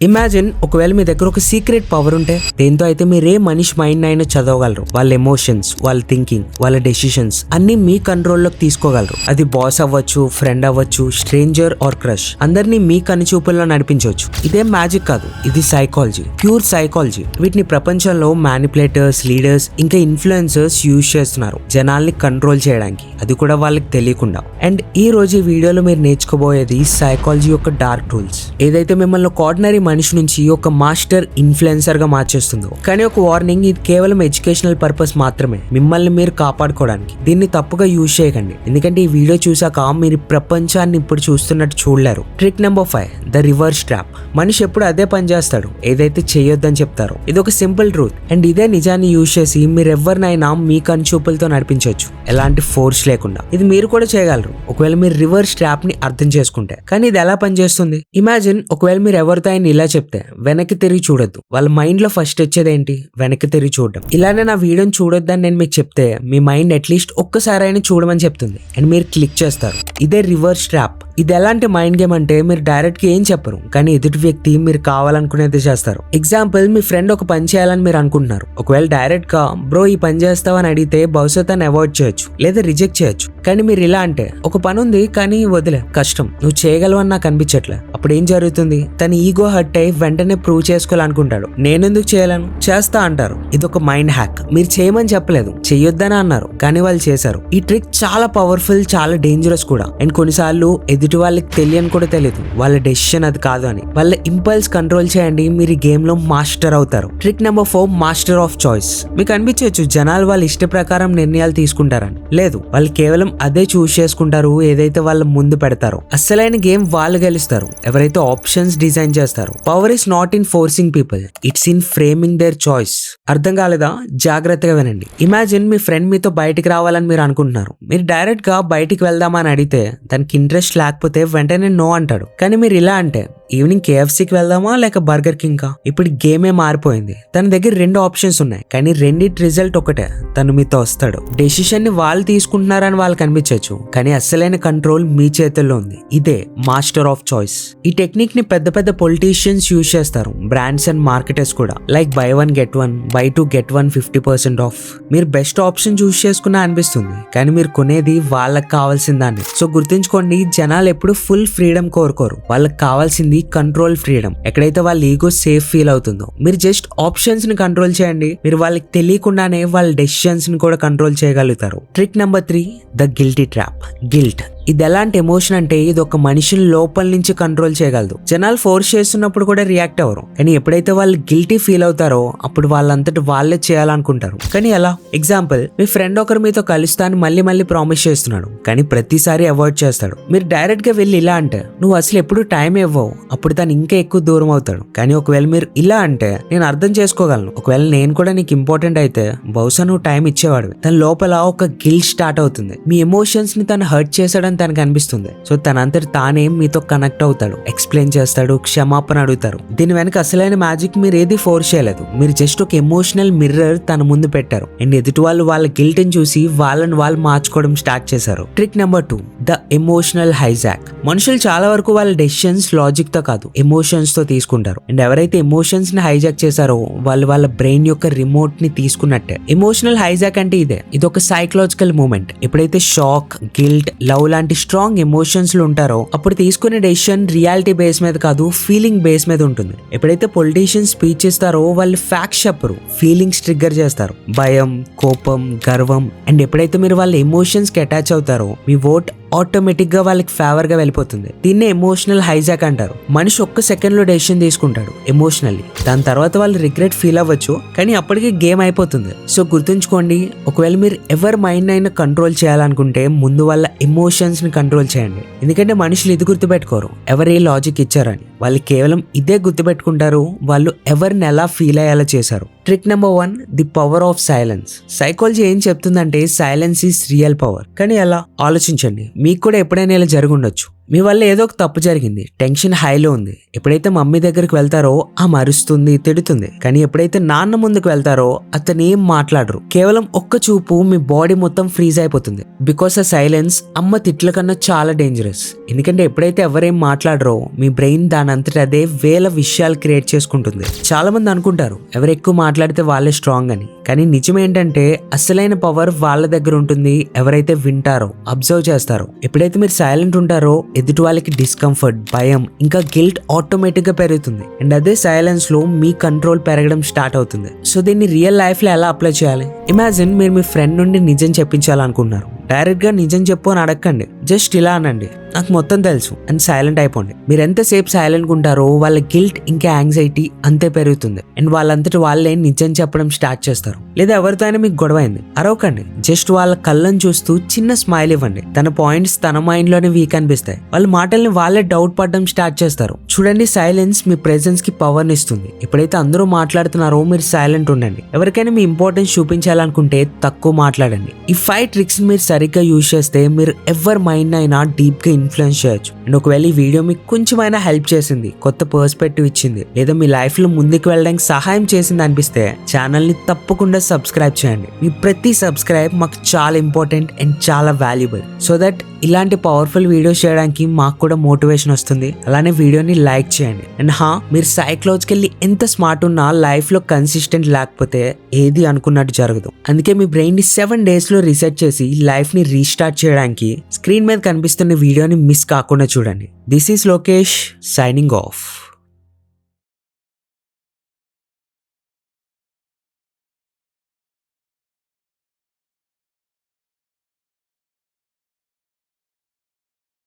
Imagine ఒకవేళ మీ దగ్గర ఒక సీక్రెట్ పవర్ ఉంటే దేంతో అయితే మీరు ఏ మనిషి మైండ్ అయినా చదవగలరు. వాళ్ళ ఎమోషన్స్, వాళ్ళ థింకింగ్, వాళ్ళ డెసిషన్స్ అన్ని మీ కంట్రోల్లోకి తీసుకోగలరు. అది బాస్ అవ్వచ్చు, ఫ్రెండ్ అవ్వచ్చు, స్ట్రేంజర్ ఆర్ క్రష్, అందరినీ మీ కనుచూపుల్లో నడిపించవచ్చు. ఇదేం మ్యాజిక్ కాదు, ఇది సైకాలజీ, ప్యూర్ సైకాలజీ. వీటిని ప్రపంచంలో మ్యానిపులేటర్స్, లీడర్స్ ఇంకా ఇన్ఫ్లుయెన్సర్స్ యూజ్ చేస్తున్నారు జనాల్ని కంట్రోల్ చేయడానికి, అది కూడా వాళ్ళకి తెలియకుండా. అండ్ ఈ రోజు ఈ వీడియోలో మీరు నేర్చుకోబోయేది సైకాలజీ యొక్క డార్క్ టూల్స్, ఏదైతే మిమ్మల్ని ఒక ఆర్డినరీ మనిషి నుంచి ఒక మాస్టర్ ఇన్ఫ్లుయెన్సర్ గా మార్చేస్తుందో. కానీ ఒక వార్నింగ్, ఇది కేవలం ఎడ్యుకేషనల్ పర్పస్ మాత్రమే, మిమ్మల్ని మీరు కాపాడుకోవడానికి. దీన్ని తప్పుగా యూజ్ చేయకండి, ఎందుకంటే ఈ వీడియో చూసాక మీరు ప్రపంచాన్ని ఇప్పుడు చూస్తున్నట్టు చూడలేరు. Trick number 5, the reverse trap. మనిషి ఎప్పుడు అదే పని చేస్తాడు ఏదైతే చేయొద్దని చెప్తారో. ఇది ఒక సింపుల్ ట్రూత్, అండ్ ఇదే నిజాన్ని యూజ్ చేసి మీరు ఎవరినైనా మీ కనుచూపులతో నడిపించవచ్చు, ఎలాంటి ఫోర్స్ లేకుండా. ఇది మీరు కూడా చేయగలరు ఒకవేళ మీరు రివర్స్ ట్రాప్ ని అర్థం చేసుకుంటే. కానీ ఇది ఎలా పనిచేస్తుంది? ఇమాజిన్ ఒకవేళ మీరు ఎవరితో అయినా ఇలా చెప్తే వెనక్కి తిరిగి చూడొద్దు. వాళ్ళ మైండ్ లో ఫస్ట్ వచ్చేది ఏంటి? వెనక్కి తిరిగి చూడడం. ఇలానే నా వీడియోని చూడొద్దని నేను మీకు చెప్తే మీ మైండ్ అట్లీస్ట్ ఒక్కసారి అయినా చూడమని చెప్తుంది, అండ్ మీరు క్లిక్ చేస్తారు. ఇదే రివర్స్ ట్రాప్. ఇది ఎలాంటి మైండ్ గేమ్ అంటే మీరు డైరెక్ట్ గా ఏం చెప్పరు, కానీ ఎదుటి వ్యక్తి మీరు కావాలనుకునేది చేస్తారు. ఎగ్జాంపుల్, మీ ఫ్రెండ్ ఒక పని చేయాలని మీరు అనుకుంటున్నారు. ఒకవేళ డైరెక్ట్ గా బ్రో ఈ పని చేస్తావని అడిగితే బహుశా తను అవాయిడ్ చేయొచ్చు లేదా రిజెక్ట్ చేయొచ్చు. కానీ మీరు ఇలా అంటే, ఒక పని ఉంది కానీ వదిలే, కష్టం, నువ్వు చేయగలవని నాకు అనిపించట్లే. అప్పుడు ఏం జరుగుతుంది? తన ఈగో హర్ట్ అయి వెంటనే ప్రూవ్ చేసుకోవాలనుకుంటాడు. నేనెందుకు చేయలేను, చేస్తా అంటారు. ఇది ఒక మైండ్ హ్యాక్. మీరు చేయమని చెప్పలేదు, చెయ్యొద్దని అన్నారు, కానీ వాళ్ళు చేశారు. ఈ ట్రిక్ చాలా పవర్ఫుల్, చాలా డేంజరస్ కూడా. అండ్ కొన్నిసార్లు ఎదుటి వాళ్ళకి తెలియని కూడా తెలియదు వాళ్ళ డెసిషన్ అది కాదు అని. వాళ్ళ ఇంపల్స్ కంట్రోల్ చేయండి, మీరు ఈ గేమ్ లో మాస్టర్ అవుతారు. Trick number 4, master of choice. మీకు అనిపించవచ్చు జనాలు వాళ్ళ ఇష్ట ప్రకారం నిర్ణయాలు తీసుకుంటారని. లేదు, వాళ్ళు కేవలం అదే చూస్ చేసుకుంటారు ఏదైతే వాళ్ళ ముందు పెడతారో. అసలైన గేమ్ వాళ్ళు గెలుస్తారు ఎవరైతే ఆప్షన్స్ డిజైన్ చేస్తారు. Power is not in forcing people, it's in framing their choice. అర్థం కాలేదా? జాగ్రత్తగా వినండి. ఇమాజిన్ మీ ఫ్రెండ్ మీతో బయటికి రావాలని మీరు అనుకుంటున్నారు. మీరు డైరెక్ట్ గా బయటికి వెళ్దామని అడిగితే తనకి ఇంట్రెస్ట్ లేకపోతే వెంటనే నో అంటాడు. కానీ మీరు ఇలా అంటే, ఈవినింగ్ KFCకి వెళ్దామా లేక బర్గర్ కింగ్ కా? ఇప్పుడు గేమే మారిపోయింది. తన దగ్గర 2 ఆప్షన్స్ ఉన్నాయి, కానీ రెండిటి రిజల్ట్ ఒకటే, తను మీతో వస్తాడు. డెసిషన్ ని వాళ్ళు తీసుకుంటున్నారని వాళ్ళకి అనిపించవచ్చు, కానీ అసలైన కంట్రోల్ మీ చేతుల్లో ఉంది. ఇదే మాస్టర్ ఆఫ్ చాయిస్. ఈ టెక్నిక్ ని పెద్ద పెద్ద పొలిటీషియన్స్ యూజ్ చేస్తారు, బ్రాండ్స్ అండ్ మార్కెటర్స్ కూడా. Like buy 1 get 1, buy 2 get 1 50% of. మీరు బెస్ట్ ఆప్షన్ చూస్ చేసుకున్నా అనిపిస్తుంది, కానీ మీరు కొనేది వాళ్ళకి కావాల్సిన దాన్ని. సో గుర్తుంచుకోండి, జనాలు ఎప్పుడు ఫుల్ ఫ్రీడమ్ కోరుకోరు, వాళ్ళకి కావాల్సింది కంట్రోల్ ఫ్రీడమ్. ఎక్కడైతే వాళ్ళ ఈగో సేఫ్ ఫీల్ అవుతుందో, మీరు జస్ట్ ఆప్షన్స్ ని కంట్రోల్ చేయండి, మీరు వాళ్ళకి తెలియకుండానే వాళ్ళ డెసిషన్స్ ని కూడా కంట్రోల్ చేయగలుగుతారు. Trick number 3, the guilty trap. Guilt ఇది ఎలాంటి ఎమోషన్ అంటే ఇది ఒక మనిషిని లోపల నుంచి కంట్రోల్ చేయగలదు. జనాలు ఫోర్స్ చేస్తున్నప్పుడు కూడా రియాక్ట్ అవ్వరు, కానీ ఎప్పుడైతే వాళ్ళు గిల్టీ ఫీల్ అవుతారో అప్పుడు వాళ్ళంతటి వాళ్ళే చేయాలనుకుంటారు. కానీ ఎలా? ఎగ్జాంపుల్, మీ ఫ్రెండ్ ఒకరు మీతో కలుస్తా అని మళ్ళీ మళ్ళీ ప్రామిస్ చేస్తున్నాడు, కానీ ప్రతిసారి అవాయిడ్ చేస్తాడు. మీరు డైరెక్ట్ గా వెళ్ళి ఇలా అంటే, నువ్వు అసలు ఎప్పుడు టైం ఇవ్వవు, అప్పుడు తను ఇంకా ఎక్కువ దూరం అవుతాడు. కానీ ఒకవేళ మీరు ఇలా అంటే, నేను అర్థం చేసుకోగలను, ఒకవేళ నేను కూడా నీకు ఇంపార్టెంట్ అయితే బహుశా నువ్వు టైం ఇచ్చేవాడు. తన లోపల ఒక గిల్ట్ స్టార్ట్ అవుతుంది. మీ ఎమోషన్స్ ని తను హర్ట్ చేశాడని తనకు అనిపిస్తుంది. సో తనంతటి తానే మీతో కనెక్ట్ అవుతాడు, ఎక్స్ప్లెయిన్ చేస్తాడు, క్షమాపణ అడుగుతారు. దీని వెనక అసలైన మ్యాజిక్ మీరు ఏది ఫోర్స్ చేయలేదు, మీరు జస్ట్ ఒక ఎమోషనల్ మిర్రర్ తన ముందు పెట్టారు, అండ్ ఎదుటి వాళ్ళు వాళ్ళ గిల్ట్ ని చూసి వాళ్ళని వాళ్ళు మార్చుకోవడం స్టార్ట్ చేశారు. Trick number 2, the emotional hijack. మనుషులు చాలా వరకు వాళ్ళ డెసిషన్స్ లాజిక్ తో కాదు, ఎమోషన్స్ తో తీసుకుంటారు. అండ్ ఎవరైతే ఎమోషన్స్ ని హైజాక్ చేశారో వాళ్ళు వాళ్ళ బ్రెయిన్ యొక్క రిమోట్ ని తీసుకున్నట్టే. ఎమోషనల్ హైజాక్ అంటే ఇదే, ఇది ఒక సైకలాజికల్ మూమెంట్. ఎప్పుడైతే షాక్, గిల్ట్, లవ్ లాంటి స్ట్రాంగ్ ఎమోషన్స్ లో ఉంటారో అప్పుడు తీసుకునే డెసిషన్ రియాలిటీ బేస్ మీద కాదు, ఫీలింగ్ బేస్ మీద ఉంటుంది. ఎప్పుడైతే పొలిటీషియన్స్ స్పీచ్ ఇస్తారో వాళ్ళు ఫ్యాక్ట్స్ చెప్పరు, ఫీలింగ్స్ ట్రిగ్గర్ చేస్తారు. భయం, కోపం, గర్వం. అండ్ ఎప్పుడైతే మీరు వాళ్ళ ఎమోషన్స్ కి అటాచ్ అవుతారో మీ ఓట్ ఆటోమేటిక్ గా వాళ్ళకి ఫేవర్ గా వెళ్ళిపోతుంది. దీన్నే ఎమోషనల్ హైజాక్ అంటారు. మనిషి ఒక్క సెకండ్ లో డెసిషన్ తీసుకుంటాడు ఎమోషనల్లీ, దాని తర్వాత వాళ్ళు రిగ్రెట్ ఫీల్ అవ్వచ్చు, కానీ అప్పటికే గేమ్ అయిపోతుంది. సో గుర్తుంచుకోండి, ఒకవేళ మీరు ఎవరి మైండ్ అయినా కంట్రోల్ చేయాలనుకుంటే ముందు వాళ్ళ ఎమోషన్స్ ని కంట్రోల్ చేయండి. ఎందుకంటే మనుషులు ఇది గుర్తుపెట్టుకోరు, ఎవరు ఏ లాజిక్ ఇచ్చారని, వాళ్ళు కేవలం ఇదే గుర్తుపెట్టుకుంటారు, వాళ్ళు ఎవరిని ఎలా ఫీల్ అయ్యేలా చేశారు. Trick number 1, the power of silence. Psychology ఏం చెప్తుందంటే సైలెన్స్ ఈస్ రియల్ పవర్. కానీ ఎలా? ఆలోచించండి, మీకు కూడా ఎప్పుడైనా ఇలా జరిగి ఉండొచ్చు. మీ వల్ల ఏదో ఒక తప్పు జరిగింది, టెన్షన్ హైలో ఉంది. ఎప్పుడైతే మమ్మీ దగ్గరికి వెళ్తారో ఆమె అరుస్తుంది, తిడుతుంది. కానీ ఎప్పుడైతే నాన్న ముందుకు వెళ్తారో అతను ఏం మాట్లాడరు. కేవలం ఒక్క చూపు మీ బాడీ మొత్తం ఫ్రీజ్ అయిపోతుంది. బికాస్ ఆ సైలెన్స్ అమ్మ తిట్ల కన్నా చాలా డేంజరస్. ఎందుకంటే ఎప్పుడైతే ఎవరేం మాట్లాడరో మీ బ్రెయిన్ దాని అంతటా అదే వేల విషయాలు క్రియేట్ చేసుకుంటుంది. చాలా మంది అనుకుంటారు ఎవరు ఎక్కువ మాట్లాడితే వాళ్ళే స్ట్రాంగ్ అని. కానీ నిజం ఏంటంటే అసలైన పవర్ వాళ్ళ దగ్గర ఉంటుంది ఎవరైతే వింటారో, అబ్జర్వ్ చేస్తారో. ఎప్పుడైతే మీరు సైలెంట్ ఉంటారో ఎదుటి వాళ్ళకి డిస్కంఫర్ట్, భయం, ఇంకా గిల్ట్ ఆటోమేటిక్ గా పెరుగుతుంది. అండ్ అదే సైలెన్స్ లో మీ కంట్రోల్ పెరగడం స్టార్ట్ అవుతుంది. సో దీన్ని రియల్ లైఫ్ లో ఎలా అప్లై చేయాలి? ఇమాజిన్ మీరు మీ ఫ్రెండ్ నుండి నిజం చెప్పించాలనుకుంటున్నారు. డైరెక్ట్ గా నిజం చెప్పు అని అడగండి. జస్ట్ ఇలా అనండి, నాకు మొత్తం తెలుసు అని సైలెంట్ అయిపోండి. మీరు ఎంతసేపు సైలెంట్ గా ఉంటారో వాళ్ళ గిల్ట్ ఇంకా యాంగ్జైటీ అంతే పెరుగుతుంది. అండ్ వాళ్ళంతటి వాళ్ళే నిజం చెప్పడం స్టార్ట్ చేస్తారు. లేదా ఎవరితో అయినా మీకు గొడవైంది, అరవకండి. జస్ట్ వాళ్ళ కళ్ళని చూస్తూ చిన్న స్మైల్ ఇవ్వండి. తన పాయింట్స్ తన మైండ్ లోనే వీక్ అనిపిస్తాయి. వాళ్ళ మాటల్ని వాళ్ళే డౌట్ పడడం స్టార్ట్ చేస్తారు. చూడండి, సైలెన్స్ మీ ప్రెజెన్స్ కి పవర్ ని ఇస్తుంది. ఎప్పుడైతే అందరూ మాట్లాడుతున్నారో మీరు సైలెంట్ ఉండండి. ఎవరికైనా మీ ఇంపార్టెన్స్ చూపించాలనుకుంటే తక్కువ మాట్లాడండి. ఈ 5 ట్రిక్స్ మీరు సరిగ్గా యూజ్ చేస్తే మీరు ఎవరి మైండ్ అయినా డీప్ గా ఇన్ఫ్లుయెన్స్ చేయొచ్చు. అండ్ ఒకవేళ ఈ వీడియో మీకు కొంచెమైనా హెల్ప్ చేసింది, కొత్త పర్స్పెక్టివ్ ఇచ్చింది, లేదా మీ లైఫ్ లో ముందుకు వెళ్ళడానికి సహాయం చేసింది అనిపిస్తే ఛానల్ ని తప్పకుండా సబ్స్క్రైబ్ చేయండి. మీ ప్రతి సబ్స్క్రైబ్ మాకు చాలా ఇంపార్టెంట్ అండ్ చాలా వాల్యుబుల్. సో దట్ ఇలాంటి పవర్ఫుల్ వీడియోస్ చేయడానికి మాకు కూడా మోటివేషన్ వస్తుంది. అలానే వీడియోని లైక్ చేయండి. అండ్ మీరు సైకలాజికల్లీ ఎంత స్మార్ట్ ఉన్నా లైఫ్ లో కన్సిస్టెంట్ లేకపోతే ఏది అనుకున్నట్టు జరగదు. అందుకే మీ బ్రెయిన్ ని 7 days లో రీసెట్ చేసి లైఫ్ ని రీస్టార్ట్ చేయడానికి స్క్రీన్ మీద కనిపిస్తున్న వీడియోని మిస్ కాకుండా చూడండి. This is Lokesh signing off.